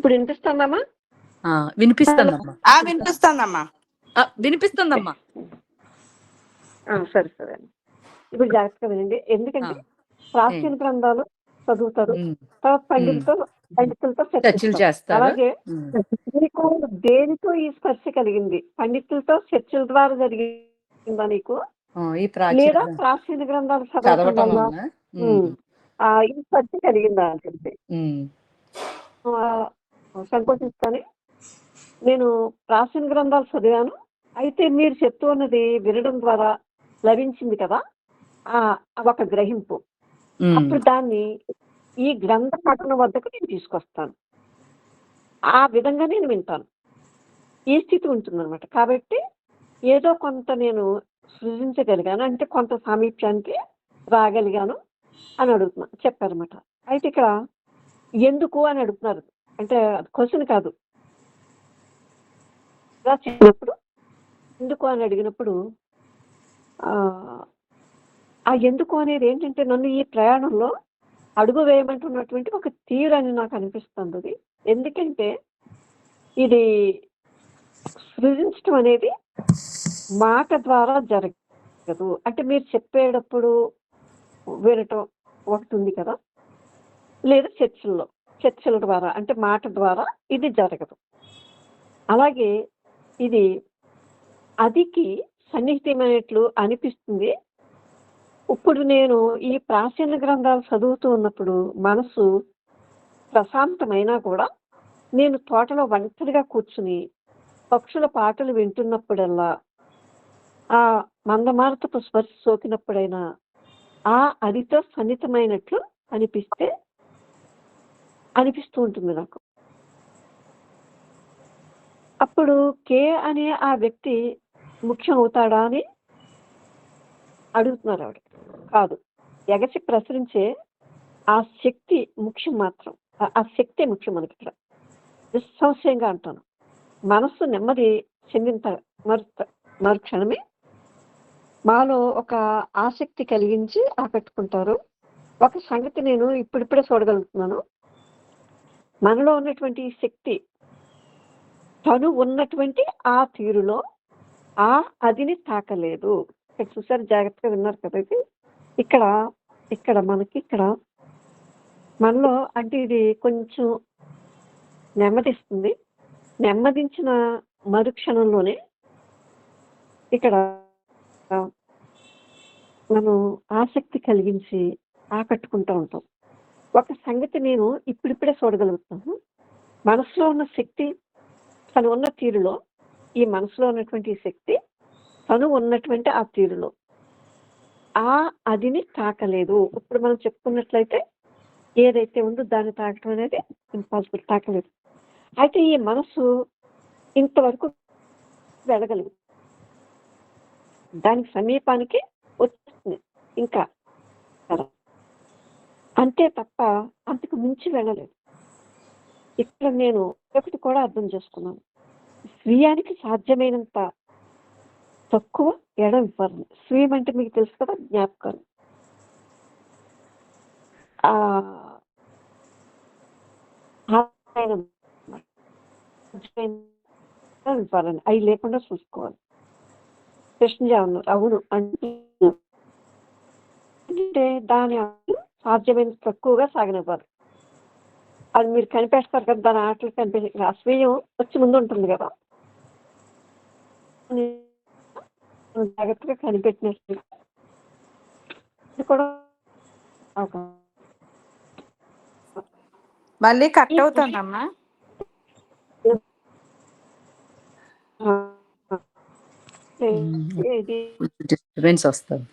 ఇప్పుడు వినిపిస్తుందమ్మా? వినిపిస్తుందమ్మా. వినిపిస్తుందమ్మా. వినిపిస్తుందమ్మా. సరే సరే అండి. ఇప్పుడు జాగ్రత్తగా వినండి. ఎందుకంటే ప్రాచీన గ్రంథాలు చదువుతారు, తర్వాత పండితులతో చర్చలు చేస్తారు. అలాగే నీకు దేనితో ఈ స్పర్శ కలిగింది? పండితులతో చర్చల ద్వారా జరిగిందా నీకు, లేదా ప్రాచీన గ్రంథాలు చదవటం వల్ల ఈ స్పర్శ కలిగిందా అని చెప్పి సంకోచిస్తాను. నేను ప్రాచీన గ్రంథాలు చదివాను. అయితే మీరు చెప్తూ ఉన్నది వినడం ద్వారా లభించింది కదా, ఒక గ్రహింపు. అప్పుడు దాన్ని ఈ గ్రంథ పఠన వద్దకు నేను తీసుకొస్తాను. ఆ విధంగా నేను వింటాను. ఈ స్థితి ఉంటుందన్నమాట. కాబట్టి ఏదో కొంత నేను సృజించగలిగాను, అంటే కొంత సామీప్యానికి రాగలిగాను అని చెప్పారన్నమాట. అయితే ఇక్కడ ఎందుకు అని అడుగుతున్నారు. అంటే క్వశ్చన్ కాదు. ఇలా చెప్పినప్పుడు ఎందుకు అని అడిగినప్పుడు ఆ ఎందుకు అనేది ఏంటంటే, నన్ను ఈ ప్రయాణంలో అడుగు వేయమంటున్నటువంటి ఒక తీరు అని నాకు అనిపిస్తుంది. ఎందుకంటే ఇది సృజించడం అనేది మాట ద్వారా జరగదు. అంటే మీరు చెప్పేటప్పుడు వినటం ఒకటి ఉంది కదా, లేదా చర్చల ద్వారా, అంటే మాట ద్వారా ఇది జరగదు. అలాగే ఇది అదికి సన్నిహితమైనట్లు అనిపిస్తుంది. ఇప్పుడు నేను ఈ ప్రాచీన గ్రంథాలు చదువుతూ ఉన్నప్పుడు మనసు ప్రశాంతమైనా కూడా నేను తోటలో ఒంటరిగా కూర్చుని పక్షుల పాటలు వింటున్నప్పుడల్లా, ఆ మందమారుతపు స్పర్శ సోకినప్పుడైనా అదితో సన్నిహితమైనట్లు అనిపిస్తూ ఉంటుంది నాకు. అప్పుడు కే అనే ఆ వ్యక్తి ముఖ్యం అవుతాడా అని అడుగుతున్నారు ఆవిడ. కాదు, ఎగసి ప్రసరించే ఆ శక్తి ముఖ్యం. మాత్రం ఆ శక్తే ముఖ్యం మనకి. ఇక్కడ నిస్సంశయంగా అంటాను. మనస్సు నెమ్మది చెందిన మరుక్షణమే మాలో ఒక ఆసక్తి కలిగించి ఆకట్టుకుంటారు. ఒక సంగతి నేను ఇప్పుడిప్పుడే చూడగలుగుతున్నాను. మనలో ఉన్నటువంటి శక్తి తను ఉన్నటువంటి ఆ తీరులో అదిని తాకలేదు. ఇక్కడ చూసారు, జాగ్రత్తగా విన్నారు కదా. ఇక్కడ మనలో అంటే ఇది కొంచెం నెమ్మదిస్తుంది. నెమ్మదించిన మరుక్షణంలోనే ఇక్కడ మనం ఆసక్తి కలిగించి ఆకట్టుకుంటూ ఉంటాం. ఒక సంగతి నేను ఇప్పుడిప్పుడే చూడగలుగుతాను. మనసులో ఉన్న శక్తి తను ఉన్న తీరులో, ఈ మనసులో ఉన్నటువంటి శక్తి తను ఉన్నటువంటి ఆ తీరులో అదిని తాకలేదు. ఇప్పుడు మనం చెప్పుకున్నట్లయితే ఏదైతే ఉందో దాన్ని తాకడం అనేది ఇంపాసిబుల్, తాకలేదు. అయితే ఈ మనసు ఇంతవరకు వెళ్ళగలదు, దానికి సమీపానికి వచ్చేస్తుంది ఇంకా, అంతే తప్ప అంతకు మించి వెళ్ళలేదు. ఇక్కడ నేను ఒకటి కూడా అర్థం చేసుకున్నాను. స్వీయానికి సాధ్యమైనంత తక్కువ ఎడం ఇవ్వాలి. స్వీయం అంటే మీకు తెలుసు కదా, జ్ఞాపకాలు. ఇవ్వాలని అవి లేకుండా చూసుకోవాలి. కృష్ణ అన్నారు అవును అంటే దాని సాధ్యమైన తక్కువగా సాగనివ్వాలి. అది మీరు కనిపెడతారు కదా, దాని ఆటలు కనిపెట్టి అస్వీయం వచ్చి ముందు ఉంటుంది కదా, జాగ్రత్తగా కనిపెట్టినట్టు కూడా. మళ్ళీ కట్ అవుతుందమ్మా. డిస్టర్బెన్స్ వస్తుంది.